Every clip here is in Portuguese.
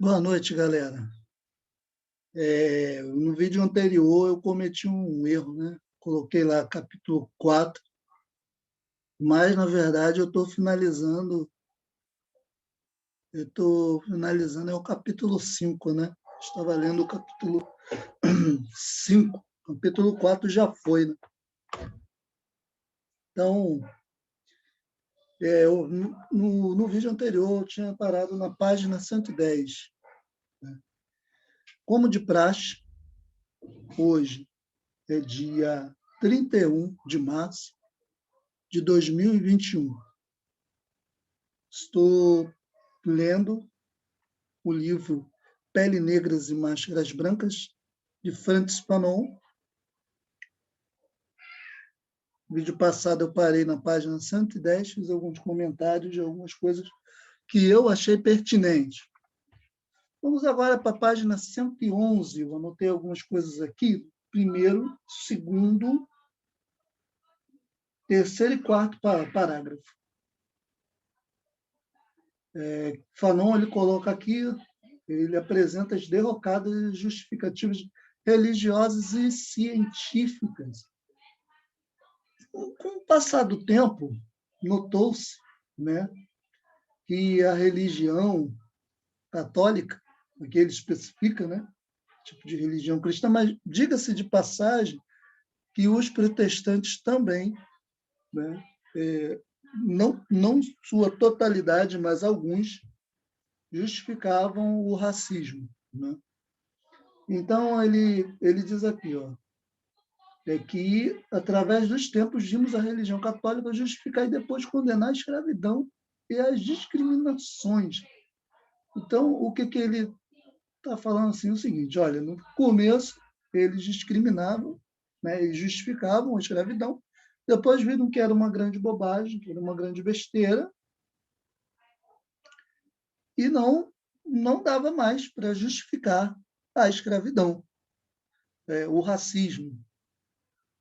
Boa noite, galera. No vídeo anterior eu cometi um erro, né? Coloquei lá capítulo 4, mas na verdade eu estou finalizando é o capítulo 5, né? Estava lendo o capítulo 5, capítulo 4 já foi, né? Então, no vídeo anterior eu tinha parado na página 110, né? Como de praxe, hoje é dia 31 de março de 2021. Estou lendo o livro Pele Negras e Máscaras Brancas, de Francis Fanon. No vídeo passado eu parei na página 110, fiz alguns comentários de algumas coisas que eu achei pertinentes. Vamos agora para a página 111, eu anotei algumas coisas aqui. Primeiro, segundo, terceiro e quarto parágrafo. Fanon ele coloca aqui, ele apresenta as derrocadas justificativas religiosas e científicas. Com o passar do tempo, notou-se, né, que a religião católica, que ele especifica, né, tipo de religião cristã, mas diga-se de passagem que os protestantes também, né, não sua totalidade, mas alguns, justificavam o racismo, né? Então, ele diz aqui, ó, que, através dos tempos, vimos a religião católica justificar e depois condenar a escravidão e as discriminações. Então, o que ele está falando assim, é o seguinte, olha, no começo eles discriminavam, né, e justificavam a escravidão, depois viram que era uma grande bobagem, que era uma grande besteira, e não dava mais para justificar a escravidão, o racismo,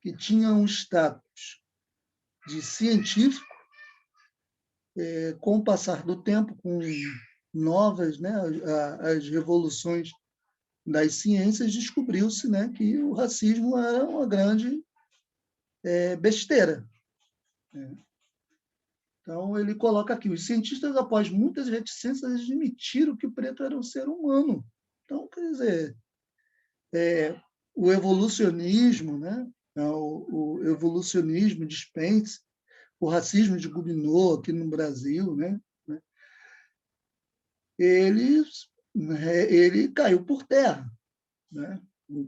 que tinha um status de científico. Com o passar do tempo, com novas, né, as revoluções das ciências, descobriu-se, né, que o racismo era uma grande besteira, né? Então, ele coloca aqui, os cientistas, após muitas reticências, admitiram que o preto era um ser humano. Então, quer dizer, o evolucionismo, né, o evolucionismo de Spence, o racismo de Gobineau aqui no Brasil, né, ele caiu por terra, né?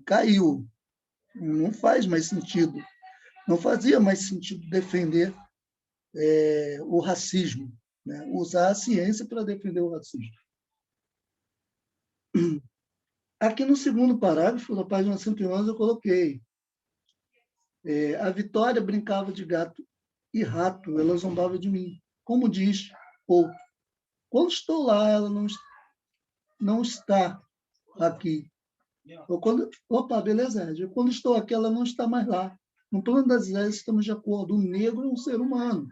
Caiu. Não faz mais sentido. Não fazia mais sentido defender o racismo, né? Usar a ciência para defender o racismo. Aqui no segundo parágrafo, da página 111, eu coloquei: a Vitória brincava de gato e rato, ela zombava de mim. Como diz Paul, quando estou lá, ela não está aqui. Opa, beleza, Ed. Quando estou aqui, ela não está mais lá. No plano das ideias, estamos de acordo. O negro é um ser humano.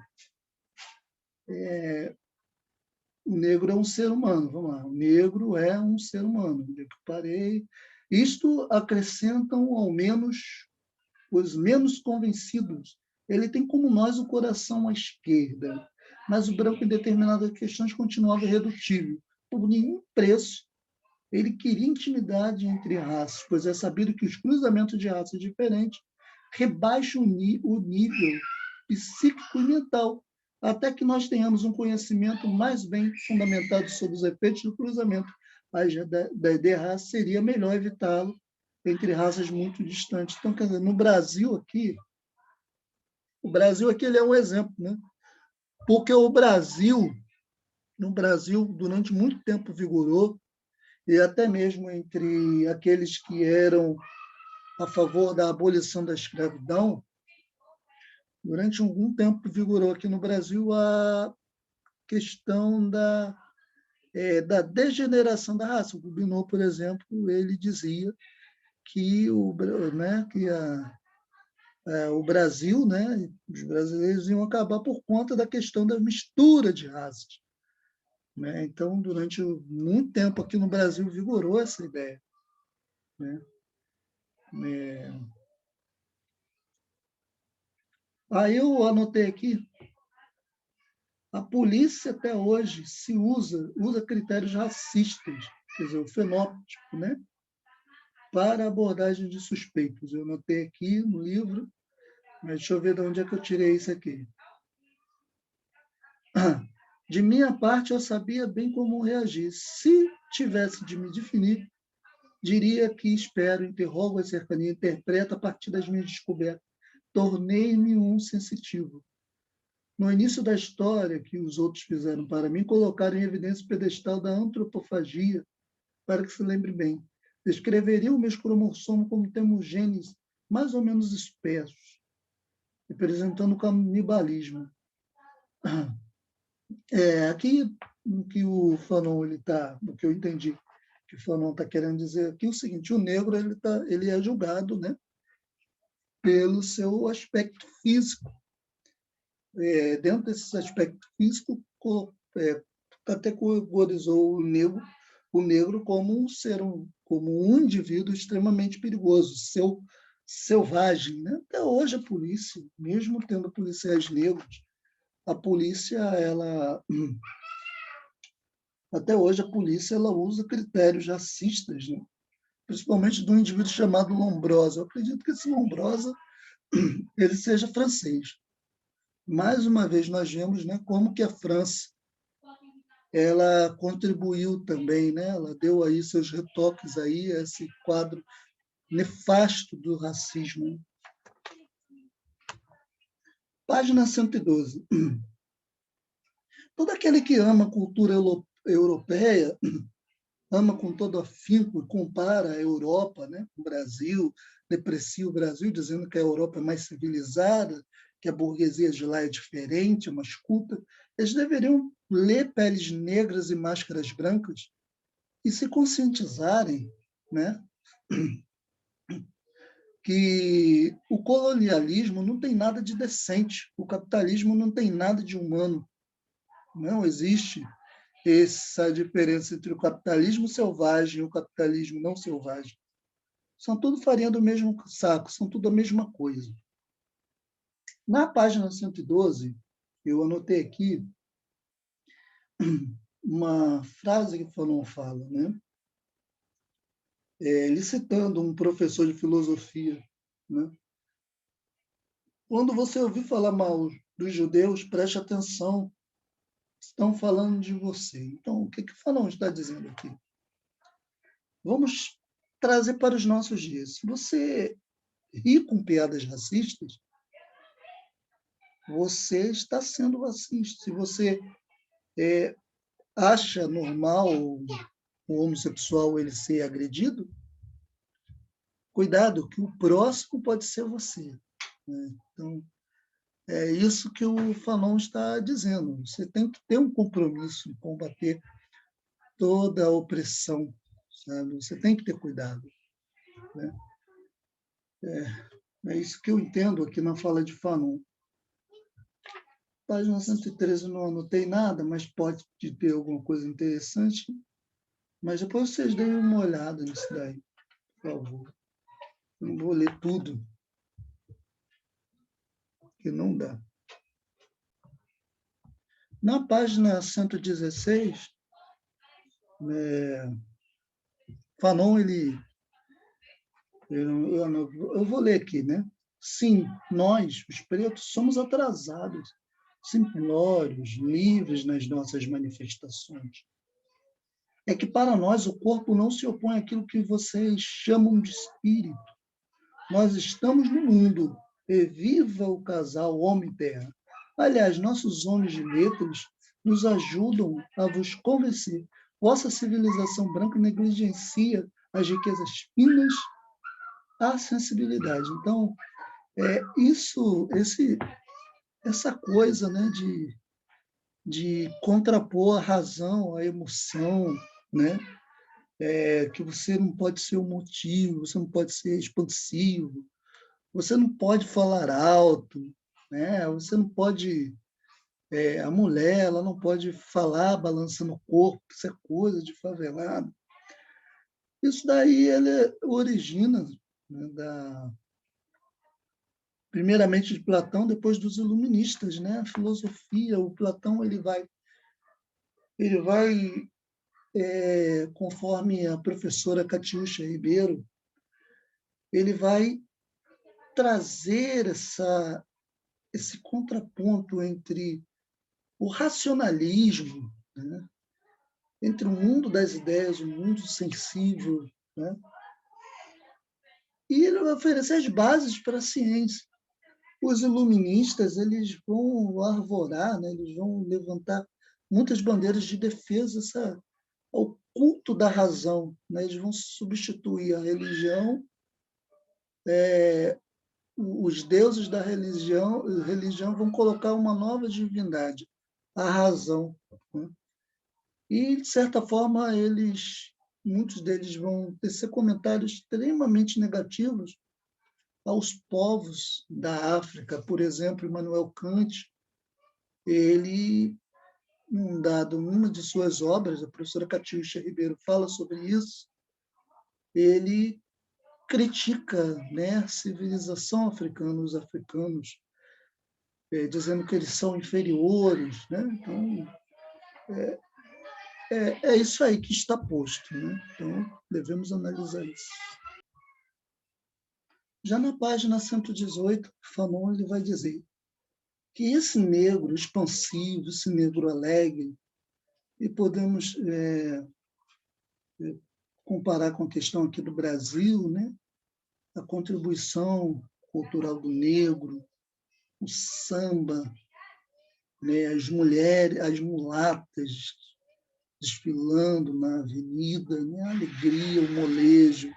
O negro é um ser humano. Vamos lá. O negro é um ser humano. Onde é que eu parei? Isto acrescentam, ao menos, os menos convencidos. Ele tem, como nós, o coração à esquerda, mas o branco, em determinadas questões, continuava irredutível. Por nenhum preço ele queria intimidade entre raças, pois é sabido que os cruzamentos de raças diferentes rebaixam o nível psíquico e mental, até que nós tenhamos um conhecimento mais bem fundamentado sobre os efeitos do cruzamento. Mas da raça seria melhor evitá-lo entre raças muito distantes. Então, quer dizer, no Brasil aqui, ele é um exemplo, né? Porque no Brasil, durante muito tempo vigorou, e até mesmo entre aqueles que eram a favor da abolição da escravidão, durante algum tempo vigorou aqui no Brasil a questão da degeneração da raça. O Gobineau, por exemplo, ele dizia que o Brasil, né, os brasileiros iam acabar por conta da questão da mistura de raças. né? Então, durante muito tempo aqui no Brasil, vigorou essa ideia, né? Aí eu anotei aqui, a polícia até hoje usa critérios racistas, quer dizer, o fenótipo, né? Para a abordagem de suspeitos. Eu anotei aqui no livro, mas deixa eu ver de onde é que eu tirei isso aqui. De minha parte, eu sabia bem como reagir. Se tivesse de me definir, diria que espero, interrogo a cercania, interpreto a partir das minhas descobertas. Tornei-me um sensitivo. No início da história que os outros fizeram para mim, colocaram em evidência o pedestal da antropofagia, para que se lembre bem. Descreveriam meus cromossomos como tendo genes mais ou menos espessos, representando o canibalismo. Aqui, o que o Fanon o que eu entendi que o Fanon está querendo dizer aqui é o seguinte: o negro ele é julgado, né, pelo seu aspecto físico. Dentro desse aspecto físico, categorizou o negro como como um indivíduo extremamente perigoso, selvagem, né? Até hoje a polícia, mesmo tendo policiais negros, a polícia até hoje a polícia ela usa critérios racistas, né? Principalmente de um indivíduo chamado Lombrosa. Eu acredito que esse Lombrosa ele seja francês. Mais uma vez nós vemos, né, como que a França ela contribuiu também, né? Ela deu aí seus retoques aí a esse quadro nefasto do racismo. Página 112. Todo aquele que ama a cultura europeia, ama com todo afinco e compara a Europa, né, com o Brasil, deprecia o Brasil, dizendo que a Europa é mais civilizada, que a burguesia de lá é diferente, é mais culta, eles deveriam ler Peles Negras e Máscaras Brancas e se conscientizarem, né, que o colonialismo não tem nada de decente, o capitalismo não tem nada de humano. Não existe essa diferença entre o capitalismo selvagem e o capitalismo não selvagem. São tudo farinha do mesmo saco, são tudo a mesma coisa. Na página 112, eu anotei aqui uma frase que Fanon fala, né? Ele citando um professor de filosofia, né? Quando você ouvir falar mal dos judeus, preste atenção, estão falando de você. Então, o que Fanon está dizendo aqui? Vamos trazer para os nossos dias. Se você ri com piadas racistas, você está sendo racista. Se você acha normal o homossexual ele ser agredido, cuidado, que o próximo pode ser você, né? Então, é isso que o Fanon está dizendo. Você tem que ter um compromisso em combater toda a opressão, sabe? Você tem que ter cuidado, né? É isso que eu entendo aqui na fala de Fanon. Página 113 não anotei nada, mas pode ter alguma coisa interessante. Mas depois vocês deem uma olhada nisso daí, por favor. Eu não vou ler tudo, porque não dá. Na página 116, Fanon, eu vou ler aqui, né? Sim, nós, os pretos, somos atrasados, simplórios, livres nas nossas manifestações. É que para nós o corpo não se opõe àquilo que vocês chamam de espírito. Nós estamos no mundo, e viva o casal homem-terra. Aliás, nossos homens de letras nos ajudam a vos convencer. Vossa civilização branca negligencia as riquezas finas, a sensibilidade. Então, essa coisa, né, de contrapor a razão, a emoção, né? Que você não pode ser um motivo, você não pode ser expansivo, você não pode falar alto, né? Você não pode A mulher ela não pode falar balançando o corpo, isso é coisa de favelado. Isso daí ele origina, né, primeiramente de Platão, depois dos iluministas, né? A filosofia, o Platão ele vai conforme a professora Catiúcia Ribeiro, ele vai trazer esse contraponto entre o racionalismo, né? Entre o mundo das ideias, o mundo sensível, né? E ele vai oferecer as bases para a ciência. Os iluministas eles vão arvorar, né? Eles vão levantar muitas bandeiras de defesa ao culto da razão, né? Eles vão substituir a religião, os deuses da religião vão colocar uma nova divindade, a razão, né? E, de certa forma, muitos deles vão tecer comentários extremamente negativos aos povos da África. Por exemplo, Immanuel Kant, ele, numa de suas obras, a professora Catiúcia Ribeiro fala sobre isso, ele critica, né, a civilização africana, os africanos, dizendo que eles são inferiores, né? Então, é isso aí que está posto, né? Então, devemos analisar isso. Já na página 118, Fanon ele vai dizer que esse negro expansivo, esse negro alegre, e podemos comparar com a questão aqui do Brasil, né? A contribuição cultural do negro, o samba, né? As mulheres, as mulatas desfilando na avenida, né? A alegria, o molejo,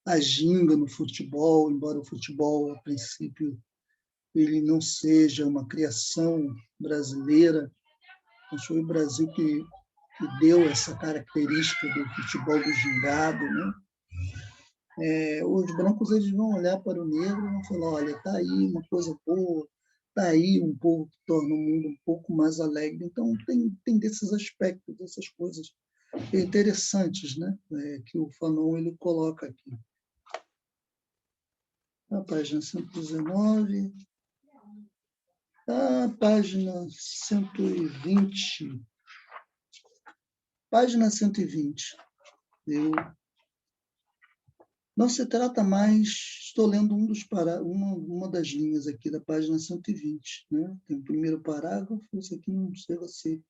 a ginga no futebol, embora o futebol, a princípio, ele não seja uma criação brasileira, mas foi o Brasil que deu essa característica do futebol do gingado, né? Os brancos eles vão olhar para o negro e vão falar, olha, está aí uma coisa boa, está aí um povo que torna o mundo um pouco mais alegre. Então, tem desses aspectos, dessas coisas interessantes, né? Que o Fanon ele coloca aqui. Na página 119, a página 120. Página 120. Não se trata mais, estou lendo uma das linhas aqui da página 120. Né? Tem o primeiro parágrafo, isso aqui não chega a ser o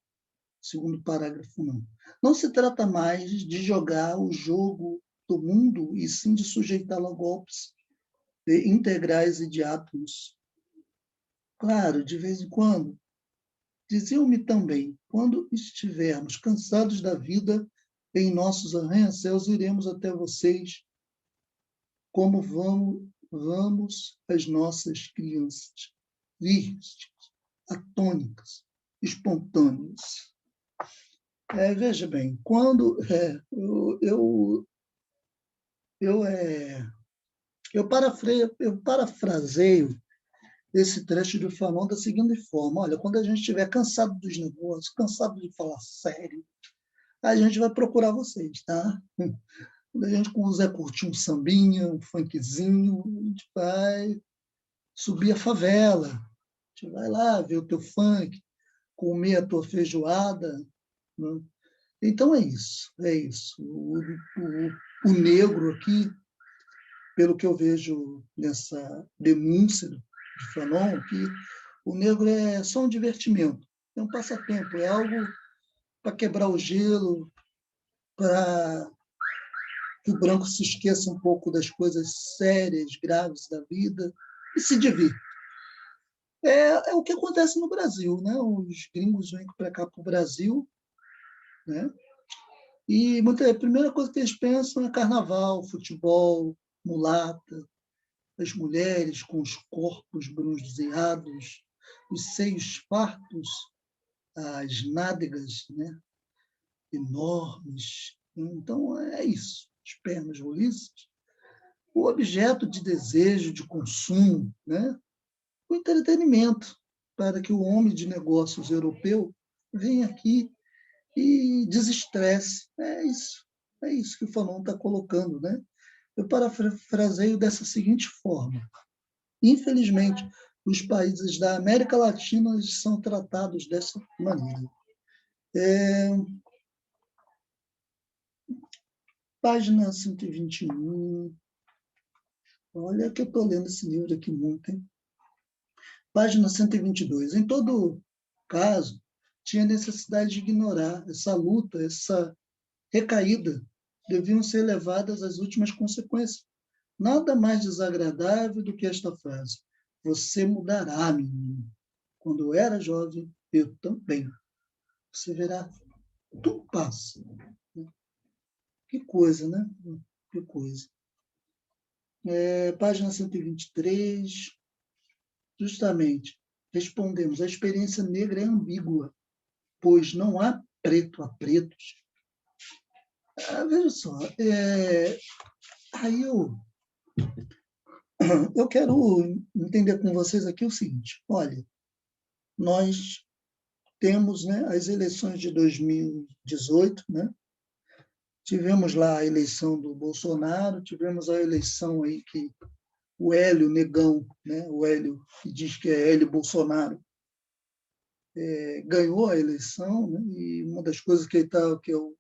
segundo parágrafo, não. Não se trata mais de jogar o jogo do mundo, e sim de sujeitá-lo a golpes integrais e de átomos. Claro, de vez em quando. Diziam-me também, quando estivermos cansados da vida, em nossos arranha-céus, iremos até vocês, como vamos as nossas crianças, virgens, atônicas, espontâneas. Veja bem, quando eu parafraseio esse trecho do Fanon da seguinte forma: olha, quando a gente estiver cansado dos negócios, cansado de falar sério, a gente vai procurar vocês, tá? Quando a gente quiser curtir um sambinha, um funkzinho, a gente vai subir a favela, a gente vai lá ver o teu funk, comer a tua feijoada, né? Então é isso, é isso. O negro aqui, pelo que eu vejo nessa denúncia de Fanon, que o negro é só um divertimento, é um passatempo, é algo para quebrar o gelo, para que o branco se esqueça um pouco das coisas sérias, graves da vida e se divirta. É o que acontece no Brasil, né? Os gringos vêm para cá para o Brasil, né? E a primeira coisa que eles pensam é carnaval, futebol, mulata, as mulheres com os corpos bronzeados, os seios fartos, as nádegas, né? Enormes. Então, é isso. As pernas roliças. O objeto de desejo, de consumo, né? O entretenimento. para que o homem de negócios europeu venha aqui e desestresse. É isso que o Fanon está colocando, né? Eu parafraseio dessa seguinte forma: infelizmente, os países da América Latina são tratados dessa maneira. Página 121. Olha que eu estou lendo esse livro aqui muito, hein? Página 122. Em todo caso, tinha necessidade de ignorar essa luta, essa recaída. Deviam ser levadas às últimas consequências. Nada mais desagradável do que esta frase: você mudará, menino. Quando eu era jovem, eu também. Você verá, tudo passa. Que coisa, né? Que coisa. Página 123. Justamente, respondemos: a experiência negra é ambígua, pois não há preto, há pretos. Veja só, aí eu quero entender com vocês aqui o seguinte: olha, nós temos, né, as eleições de 2018, né? Tivemos lá a eleição do Bolsonaro, tivemos a eleição aí que o Hélio Negão, né, o Hélio que diz que é Hélio Bolsonaro, ganhou a eleição, né? E uma das coisas que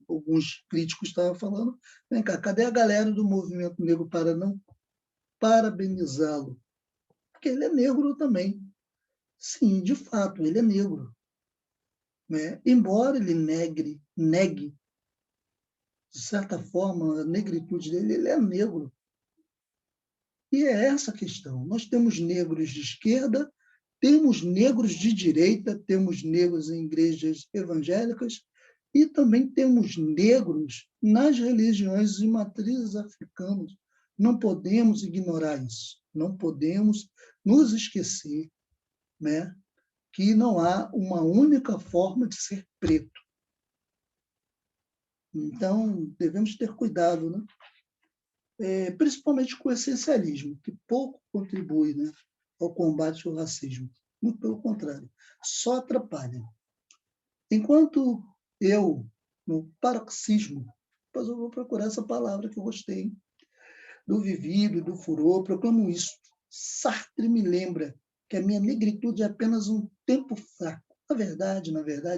alguns críticos estavam falando: vem cá, cadê a galera do movimento negro para não parabenizá-lo? Porque ele é negro também. Sim, de fato, ele é negro, né? Embora ele negue, de certa forma, a negritude dele, ele é negro. E é essa a questão. Nós temos negros de esquerda, temos negros de direita, temos negros em igrejas evangélicas e também temos negros nas religiões de matrizes africanas. Não podemos ignorar isso. Não podemos nos esquecer, né, que não há uma única forma de ser preto. Então, devemos ter cuidado, né? Principalmente com o essencialismo, que pouco contribui, né, ao combate ao racismo. Muito pelo contrário, só atrapalha. Enquanto eu, no paroxismo, depois eu vou procurar essa palavra que eu gostei, do vivido, do furor, proclamo isso. Sartre me lembra que a minha negritude é apenas um tempo fraco. Na verdade,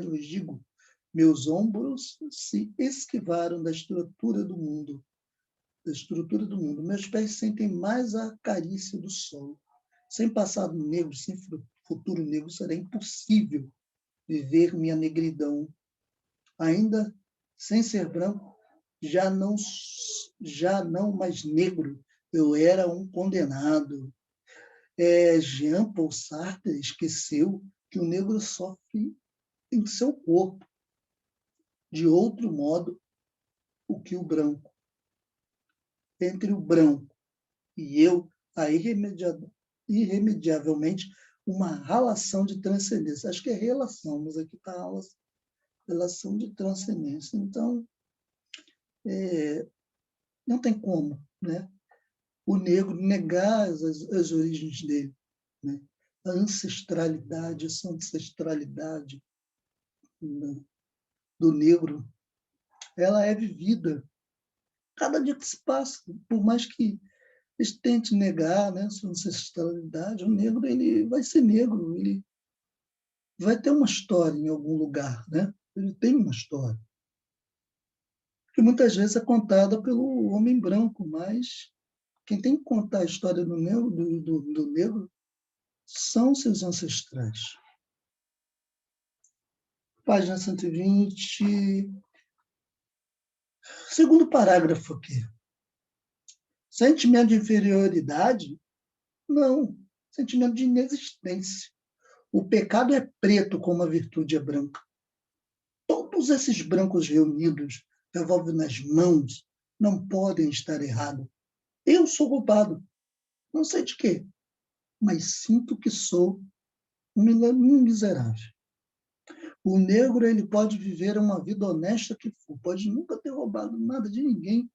eu digo, meus ombros se esquivaram da estrutura do mundo. Meus pés sentem mais a carícia do sol. Sem passado negro, sem futuro negro, será impossível viver minha negridão. Ainda sem ser branco, já não mais negro, eu era um condenado. Jean Paul Sartre esqueceu que o negro sofre em seu corpo, de outro modo, o que o branco. Entre o branco e eu, há irremediavelmente uma relação de transcendência. Acho que é relação, mas aqui está a relação de transcendência. Então, não tem como, né, o negro negar as origens dele, né? A ancestralidade, essa ancestralidade, né, do negro, ela é vivida cada dia que se passa, por mais que eles tentem negar, né, sua ancestralidade. O negro, ele vai ser negro, ele vai ter uma história em algum lugar, né? Ele tem uma história que muitas vezes é contada pelo homem branco, mas quem tem que contar a história do negro, do negro são seus ancestrais. Página 120. Segundo parágrafo aqui. Sentimento de inferioridade? Não. Sentimento de inexistência. O pecado é preto como a virtude é branca. Todos esses brancos reunidos, revólver nas mãos, não podem estar errados. Eu sou culpado. Não sei de quê, mas sinto que sou um miserável. O negro, ele pode viver uma vida honesta que for, pode nunca ter roubado nada de ninguém,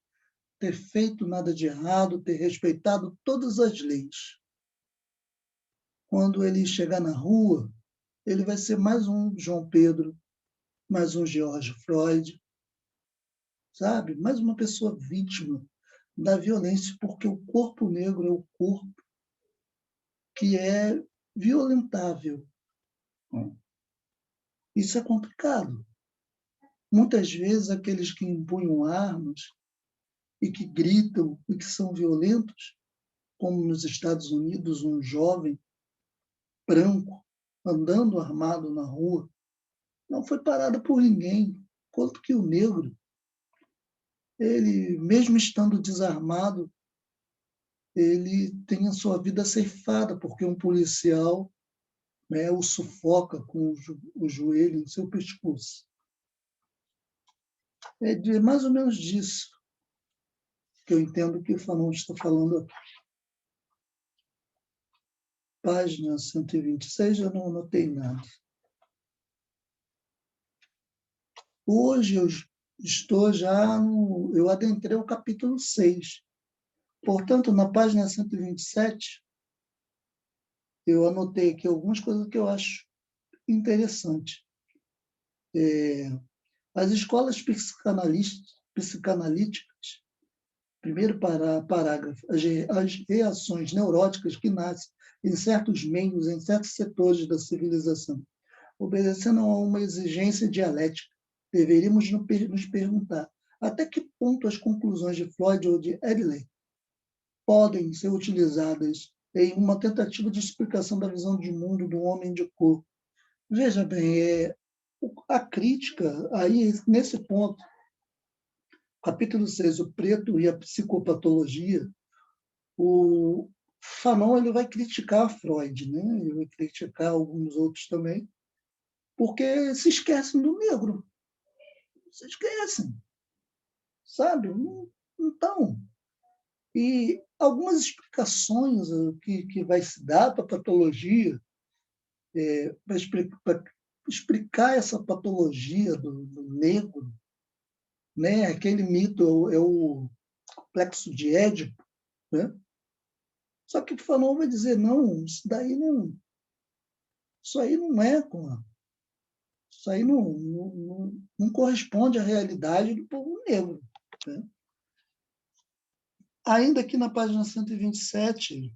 ter feito nada de errado, ter respeitado todas as leis. Quando ele chegar na rua, ele vai ser mais um João Pedro, mais um George Floyd, sabe? Mais uma pessoa vítima da violência, porque o corpo negro é o corpo que é violentável. Isso é complicado. Muitas vezes, aqueles que empunham armas e que gritam e que são violentos, como nos Estados Unidos, um jovem branco andando armado na rua, não foi parado por ninguém, quanto que o negro, ele, mesmo estando desarmado, ele tem a sua vida ceifada, porque um policial, né, o sufoca com o joelho no seu pescoço. É mais ou menos disso que eu entendo que o Fanon está falando aqui. Página 126, eu não anotei nada. Hoje eu estou já no... Eu adentrei o capítulo 6. Portanto, na página 127, eu anotei aqui algumas coisas que eu acho interessante. As escolas psicanalíticas, primeiro parágrafo, as reações neuróticas que nascem em certos meios, em certos setores da civilização, obedecendo a uma exigência dialética, deveríamos nos perguntar até que ponto as conclusões de Freud ou de Adler podem ser utilizadas em uma tentativa de explicação da visão de mundo do homem de cor. Veja bem, a crítica, aí, nesse ponto, capítulo 6, o preto e a psicopatologia, o Fanon ele vai criticar Freud, né? Ele vai criticar alguns outros também, porque se esquecem do negro. Se esquecem, sabe? Então, e algumas explicações que vai se dar para a patologia, para explicar essa patologia do negro, né? Aquele mito é o complexo de Édipo, né? Só que o Fanon vai dizer, não, isso aí não é isso aí não corresponde à realidade do povo negro. Né? Ainda aqui na página 127,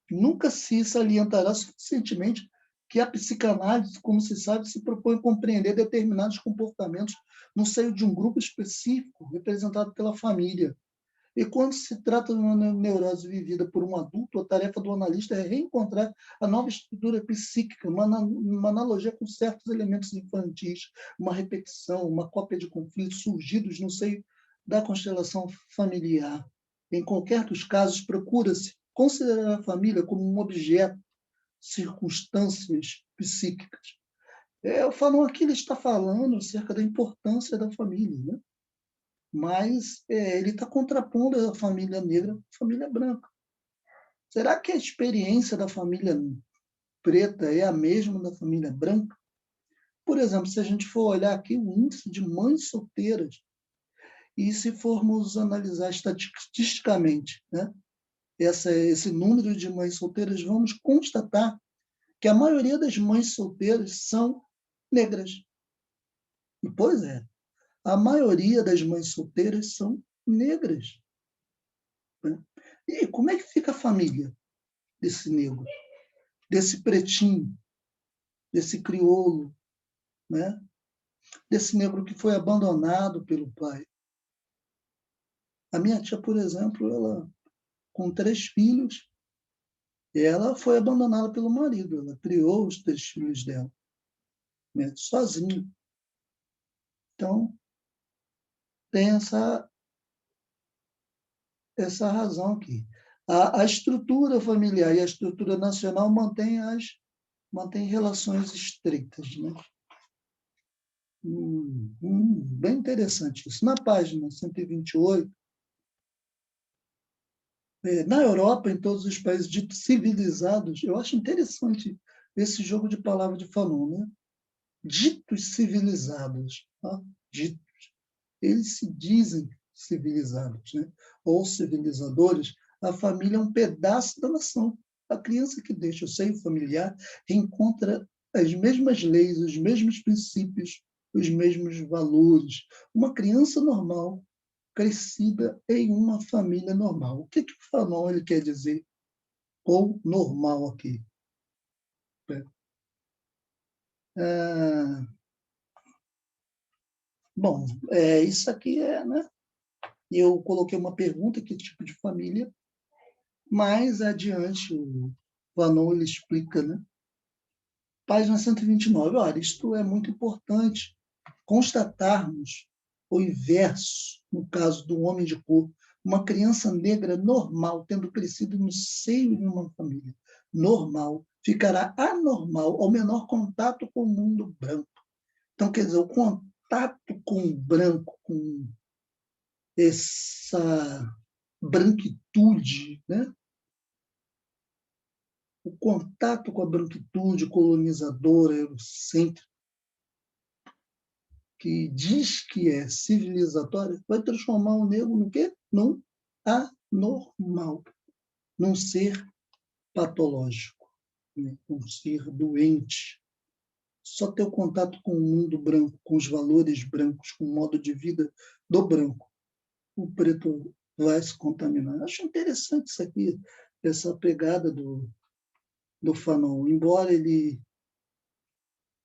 nunca se salientará suficientemente que a psicanálise, como se sabe, se propõe a compreender determinados comportamentos no seio de um grupo específico, representado pela família. E quando se trata de uma neurose vivida por um adulto, a tarefa do analista é reencontrar a nova estrutura psíquica, uma analogia com certos elementos infantis, uma repetição, uma cópia de conflitos surgidos no seio da constelação familiar. Em qualquer dos casos, procura-se considerar a família como um objeto, circunstâncias psíquicas. O Fanon aqui ele está falando acerca da importância da família, né? Mas ele está contrapondo a família negra à família branca. Será que a experiência da família preta é a mesma da família branca? Por exemplo, se a gente for olhar aqui o índice de mães solteiras, e se formos analisar estatisticamente, né, esse número de mães solteiras, vamos constatar que a maioria das mães solteiras são negras. E, pois é, a maioria das mães solteiras são negras. Né? E como é que fica a família desse negro, desse pretinho, desse crioulo, né? Desse negro que foi abandonado pelo pai? A minha tia, por exemplo, ela com 3 filhos, ela foi abandonada pelo marido, ela criou os 3 filhos dela, né? Sozinha. Então, tem essa razão aqui. A estrutura familiar e a estrutura nacional mantém relações estreitas, né? Bem interessante isso. Na página 128, na Europa, em todos os países ditos civilizados, eu acho interessante esse jogo de palavras de Fanon, né? Ditos civilizados, tá? Ditos. Eles se dizem civilizados, né? Ou civilizadores. A família é um pedaço da nação. A criança que deixa o seio familiar reencontra as mesmas leis, os mesmos princípios, os mesmos valores. Uma criança normal, crescida em uma família normal. O que o Fanon ele quer dizer com normal aqui? Bom, isso aqui né? Eu coloquei uma pergunta, que tipo de família, mais adiante o Fanon ele explica, né? Página 129. Olha, isto é muito importante constatarmos o inverso, no caso do homem de cor, uma criança negra normal, tendo crescido no seio de uma família normal, ficará anormal ao menor contato com o mundo branco. Então, quer dizer, o contato com o branco, com essa branquitude, né? O contato com a branquitude colonizadora, eurocêntrica, que diz que é civilizatória, vai transformar o negro no quê? Num anormal, num ser patológico, né? Um ser doente. Só ter o contato com o mundo branco, com os valores brancos, com o modo de vida do branco, o preto vai se contaminar. Acho interessante isso aqui, essa pegada do Fanon. Embora ele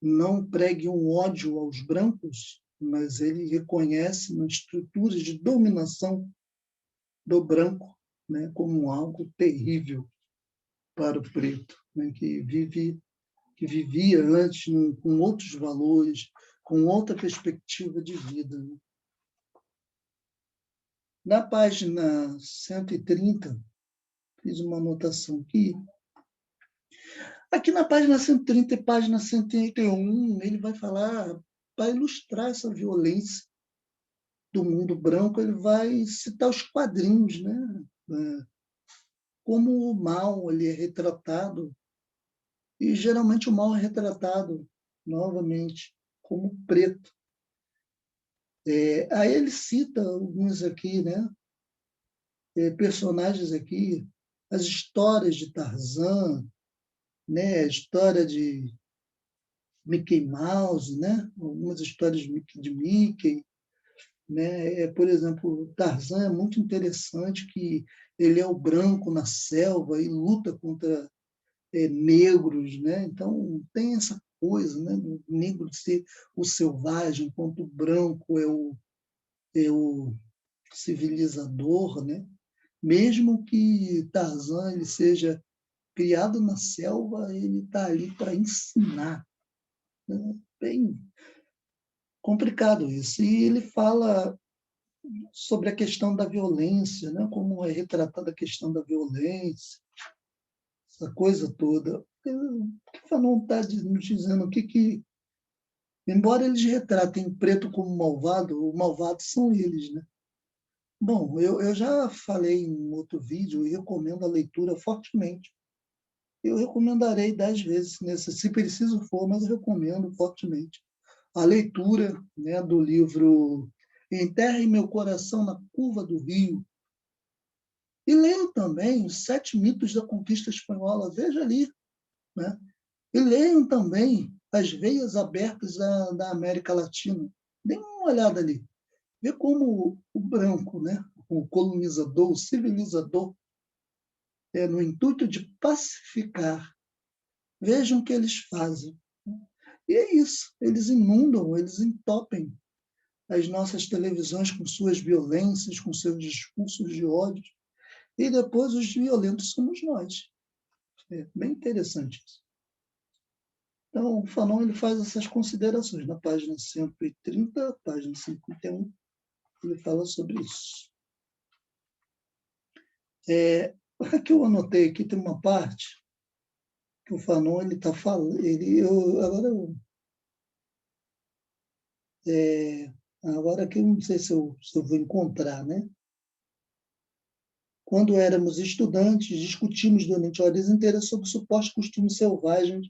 não pregue um ódio aos brancos, mas ele reconhece uma estrutura de dominação do branco, né, como algo terrível para o preto, né, que vivia antes com outros valores, com outra perspectiva de vida. Né? Na página 130, fiz uma anotação aqui. Aqui na página 130 e página 131, ele vai falar, para ilustrar essa violência do mundo branco, ele vai citar os quadrinhos, né? Como o mal ele é retratado, e geralmente o mal é retratado, novamente, como preto. Aí ele cita alguns aqui, né? Personagens aqui, as histórias de Tarzan, né? A história de Mickey Mouse, né? Algumas histórias de Mickey, né? Por exemplo, Tarzan é muito interessante que ele é o branco na selva e luta contra negros, né? Então tem essa coisa, né? Do negro ser o selvagem, enquanto o branco é o civilizador, né? Mesmo que Tarzan ele seja criado na selva, ele está ali para ensinar, né? Bem complicado isso. E ele fala sobre a questão da violência, né? Como é retratada a questão da violência, essa coisa toda. O que Fanon está nos dizendo aqui que, embora eles retratem preto como malvado, o malvado são eles, né? Bom, eu já falei em um outro vídeo e recomendo a leitura fortemente. Eu recomendarei 10 vezes, se preciso for, mas eu recomendo fortemente a leitura, né, do livro Enterre Meu Coração na Curva do Rio. E leiam também os 7 mitos da conquista espanhola, veja ali. Né? E leiam também As Veias Abertas da América Latina. Dêem uma olhada ali. Vê como o branco, né, o colonizador, o civilizador, no intuito de pacificar, vejam o que eles fazem. E é isso, eles inundam, eles entopem as nossas televisões com suas violências, com seus discursos de ódio, e depois os violentos somos nós. É bem interessante isso. Então, o Fanon ele faz essas considerações. Na página 130, página 51, ele fala sobre isso. Aqui eu anotei, aqui tem uma parte que o Fanon ele está falando. Agora que eu não sei se eu vou encontrar, né? Quando éramos estudantes, discutimos durante horas inteiras sobre supostos costumes selvagens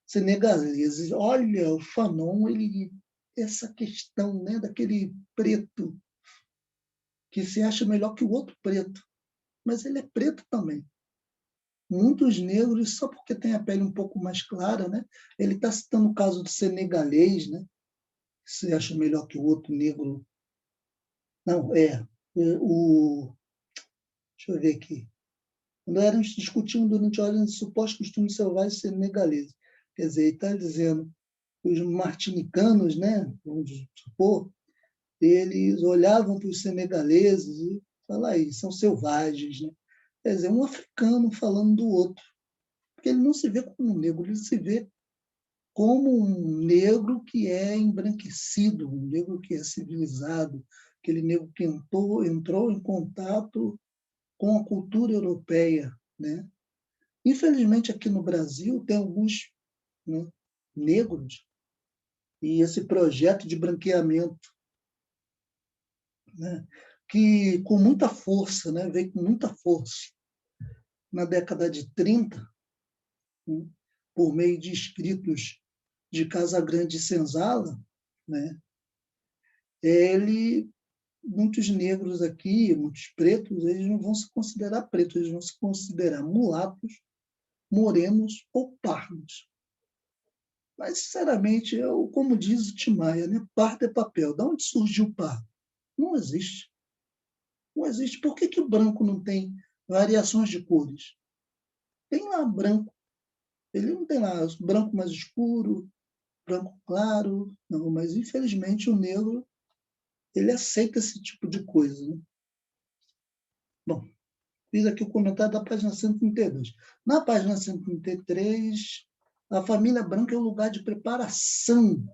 senegaleses. Olha, o Fanon, essa questão, né, daquele preto que se acha melhor que o outro preto, mas ele é preto também. muitos negros, só porque tem a pele um pouco mais clara, né? Ele está citando o caso do senegalês, né? Que se acha melhor que o outro negro. Não, deixa eu ver aqui. Quando eram discutindo durante horas de supostos costumes selvagens senegaleses. Quer dizer, ele está dizendo que os martinicanos, né? Vamos supor, eles olhavam para os senegaleses e falavam aí, são selvagens, né? Quer dizer, um africano falando do outro. Porque ele não se vê como um negro, ele se vê como um negro que é embranquecido, um negro que é civilizado, aquele negro que entrou em contato com a cultura europeia, né? Infelizmente, aqui no Brasil, tem alguns, né, negros, e esse projeto de branqueamento, né, que com muita força, né, veio com muita força na década de 30, né, por meio de escritos de Casagrande e Senzala, né, muitos negros aqui, muitos pretos, eles não vão se considerar pretos, eles vão se considerar mulatos, morenos ou pardos. Mas, sinceramente, como diz o Tim Maia, né? Pardo é papel. De onde surgiu o pardo? Não existe. Não existe. Por que o branco não tem variações de cores? Tem lá branco. Ele não tem lá branco mais escuro, branco claro. Não, mas, infelizmente, o negro ele aceita esse tipo de coisa. Né? Bom, fiz aqui o comentário da página 132. Na página 133, a família branca é o lugar de preparação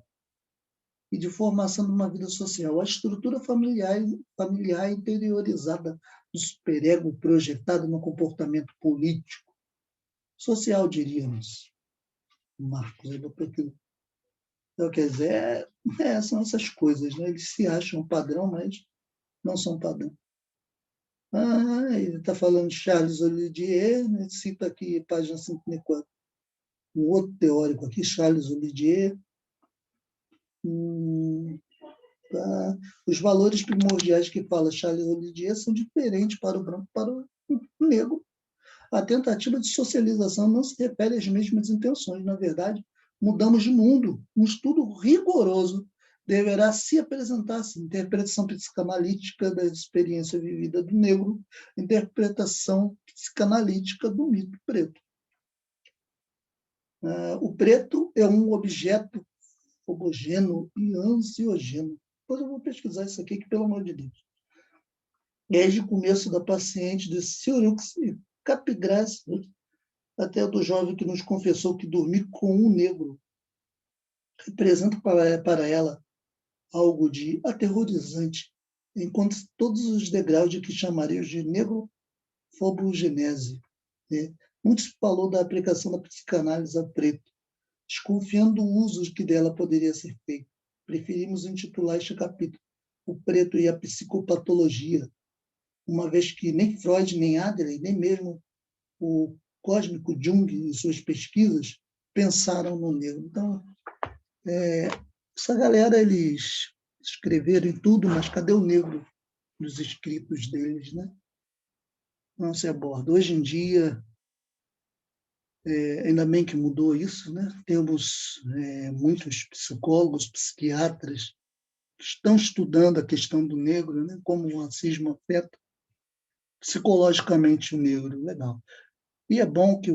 e de formação de uma vida social. A estrutura familiar interiorizada do superego projetado no comportamento político, social, diríamos. Marcos, eu botou aquilo. Então, quer dizer, são essas coisas. Né? Eles se acham padrão, mas não são padrão. Ele está falando de Charles Olivier, né? Cita aqui, página 54, um outro teórico aqui, Charles Olivier. Tá? Os valores primordiais que fala Charles Olivier são diferentes para o branco e para o negro. A tentativa de socialização não se refere às mesmas intenções. Na verdade, mudamos de mundo. Um estudo rigoroso deverá se apresentar-se. Interpretação psicanalítica da experiência vivida do negro, interpretação psicanalítica do mito preto. O preto é um objeto homogêneo e ansiogêneo. Depois eu vou pesquisar isso aqui, que, pelo amor de Deus. Desde o começo da paciente de Siurux e Capigras, até do jovem que nos confessou que dormir com um negro representa para ela algo de aterrorizante, enquanto todos os degraus de que chamaríamos de negrofobogenese. Né? Muito se falou da aplicação da psicanálise ao preto, desconfiando do uso que dela poderia ser feito. Preferimos intitular este capítulo O Preto e a Psicopatologia, uma vez que nem Freud, nem Adler, nem mesmo o cósmico Jung, em suas pesquisas, pensaram no negro. Então, essa galera, eles escreveram em tudo, mas cadê o negro nos escritos deles? Né? Não se aborda. Hoje em dia, ainda bem que mudou isso, né? Temos muitos psicólogos, psiquiatras que estão estudando a questão do negro, né? Como o racismo afeta psicologicamente o negro. Legal. E é bom que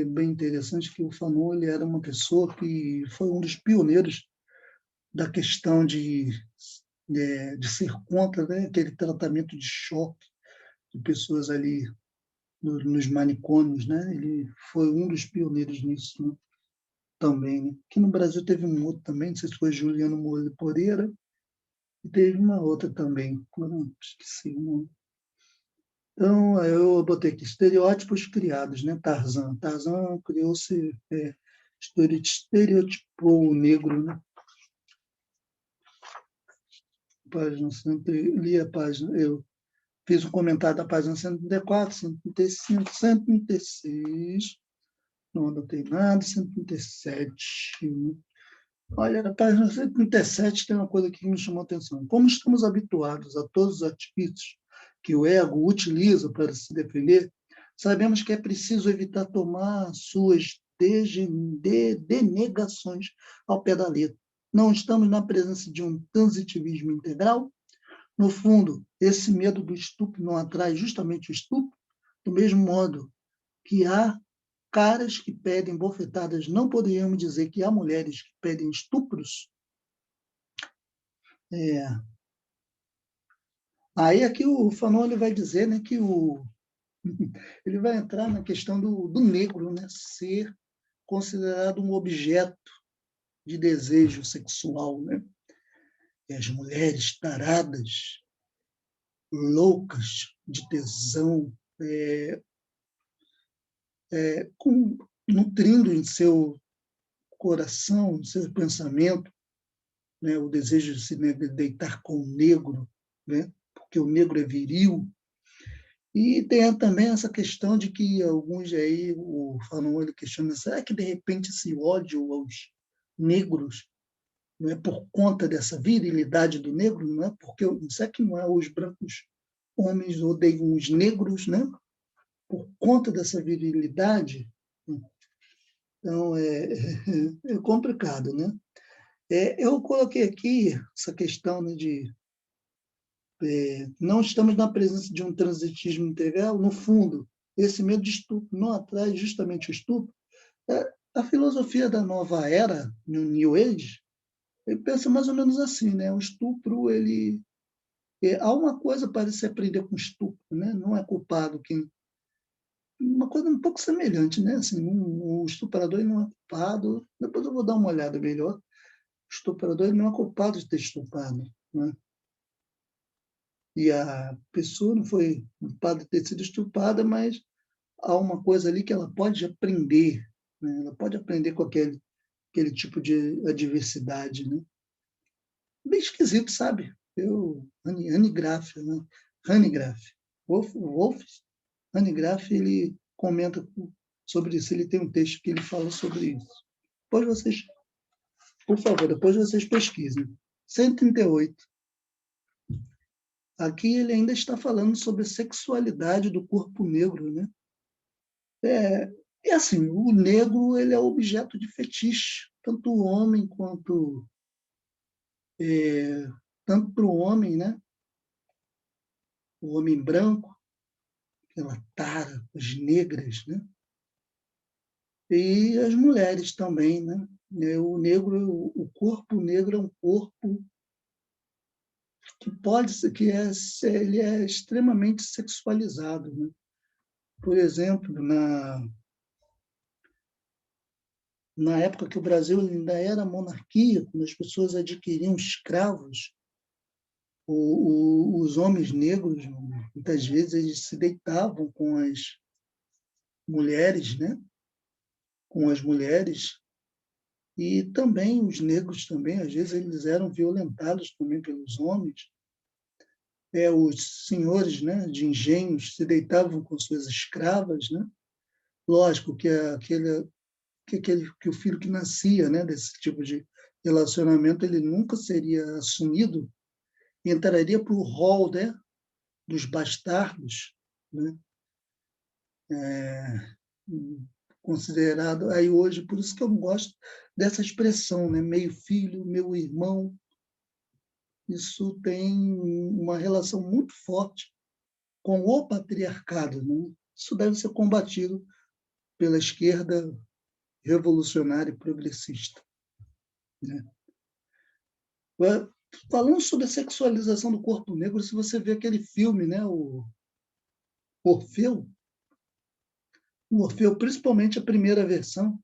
bem interessante que o Fanon ele era uma pessoa que foi um dos pioneiros da questão de ser contra, né, aquele tratamento de choque de pessoas ali nos manicômios, né? Ele foi um dos pioneiros nisso, né? Também. Né? Aqui no Brasil teve um outro também, não sei se foi Juliano Moreira, e teve uma outra também, não esqueci o nome. Então, eu botei aqui, estereótipos criados, né? Tarzan. Tarzan criou-se, estereotipou o negro, né? Página 100, li a página, eu fiz um comentário da página 134, 135, 136, não anotei nada, 137. Olha, na página 137 tem uma coisa que me chamou a atenção. Como estamos habituados a todos os artifícios que o ego utiliza para se defender, Sabemos que é preciso evitar tomar suas denegações ao pé da letra. Não estamos na presença de um transitivismo integral. No fundo, esse medo do estupro não atrai justamente o estupro, do mesmo modo que há caras que pedem bofetadas, não poderíamos dizer que há mulheres que pedem estupros. Aí aqui o Fanon ele vai dizer, né, que ele vai entrar na questão do negro, né, ser considerado um objeto de desejo sexual, né? E as mulheres taradas, loucas de tesão, nutrindo em seu coração, em seu pensamento, né, o desejo de se deitar com o negro, né, porque o negro é viril. E tem também essa questão de que alguns aí, o Fanon ele questiona, será que de repente esse ódio aos negros não é por conta dessa virilidade do negro, não é porque será que não é os brancos homens odeiam os negros, né? Por conta dessa virilidade? Então é complicado, né? Eu coloquei aqui essa questão, né, de não estamos na presença de um transitismo integral. No fundo, esse medo de estupro não atrai justamente o estupro. A filosofia da nova era, no New Age, ele pensa mais ou menos assim, né? O estupro, há uma coisa para se aprender com estupro, né? Não é culpado quem... Uma coisa um pouco semelhante, né? Assim, o estuprador ele não é culpado. Depois eu vou dar uma olhada melhor. O estuprador ele não é culpado de ter estuprado, né? E a pessoa não foi culpada de ter sido estuprada, mas há uma coisa ali que ela pode aprender, né? Ela pode aprender com aquele tipo de adversidade, né? Bem esquisito, sabe? Anne Graff, né? Anne Graff, Wolf Anne Graff, ele comenta sobre isso, ele tem um texto que ele fala sobre isso. Depois vocês, por favor, depois vocês pesquisem. 138. Aqui ele ainda está falando sobre a sexualidade do corpo negro, né? E assim, o negro ele é objeto de fetiche, tanto o homem quanto tanto para o homem, né? O homem branco, aquela tara, as negras, né? E as mulheres também, né? O negro, o corpo negro é um corpo que pode ser ele é extremamente sexualizado, né? Por exemplo, na época que o Brasil ainda era monarquia, quando as pessoas adquiriam escravos, os homens negros muitas vezes eles se deitavam com as mulheres, né? Com as mulheres. E também os negros também, às vezes eles eram violentados também pelos homens. Os senhores, né, de engenhos se deitavam com suas escravas, né? Lógico que que o filho que nascia, né, desse tipo de relacionamento ele nunca seria assumido e entraria para o rol, né, dos bastardos, né? Considerado aí hoje, por isso que eu gosto dessa expressão, né, meio filho, meu irmão. Isso tem uma relação muito forte com o patriarcado, né? Isso deve ser combatido pela esquerda revolucionária e progressista, né? Falando sobre a sexualização do corpo negro, se você vê aquele filme, né, Orfeu, o Orfeu, principalmente a primeira versão,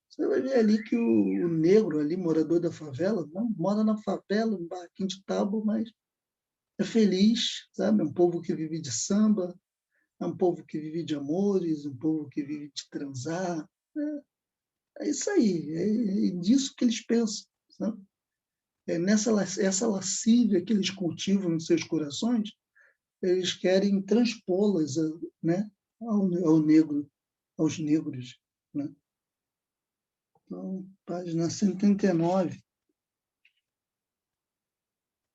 você vai ver ali que o negro ali, morador da favela, não mora na favela, um barquinho de tábua, mas é feliz, sabe? É um povo que vive de samba, é um povo que vive de amores, um povo que vive de transar. É isso aí, é disso que eles pensam, sabe? Essa lascívia que eles cultivam em seus corações, eles querem transpô-las, né, ao negro, aos negros, né? Então, página 139.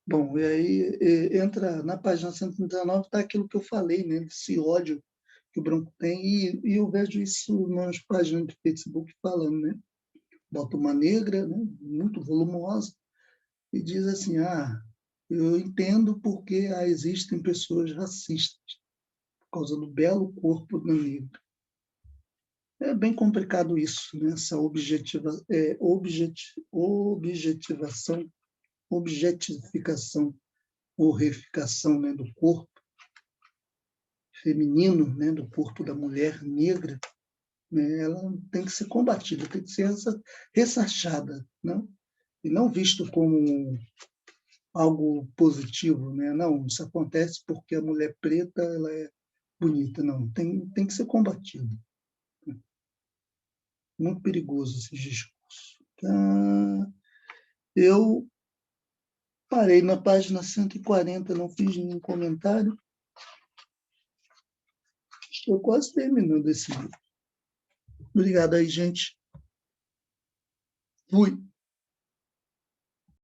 Bom, e aí entra na página 139 está aquilo que eu falei, né, desse ódio que o branco tem, e eu vejo isso nas páginas do Facebook falando, né? Bota uma negra, né, muito volumosa, e diz assim, eu entendo porque existem pessoas racistas, por causa do belo corpo da negra. É bem complicado isso, né? Essa objetificação, horrificação, né, do corpo feminino, né, do corpo da mulher negra, né? Ela tem que ser combatida, tem que ser ressarchada, não? E não visto como algo positivo, né? Não, isso acontece porque a mulher preta ela é bonita, não. Tem que ser combatido. Muito perigoso esse discurso. Eu parei na página 140, não fiz nenhum comentário. Estou quase terminando esse livro. Obrigado aí, gente. Fui.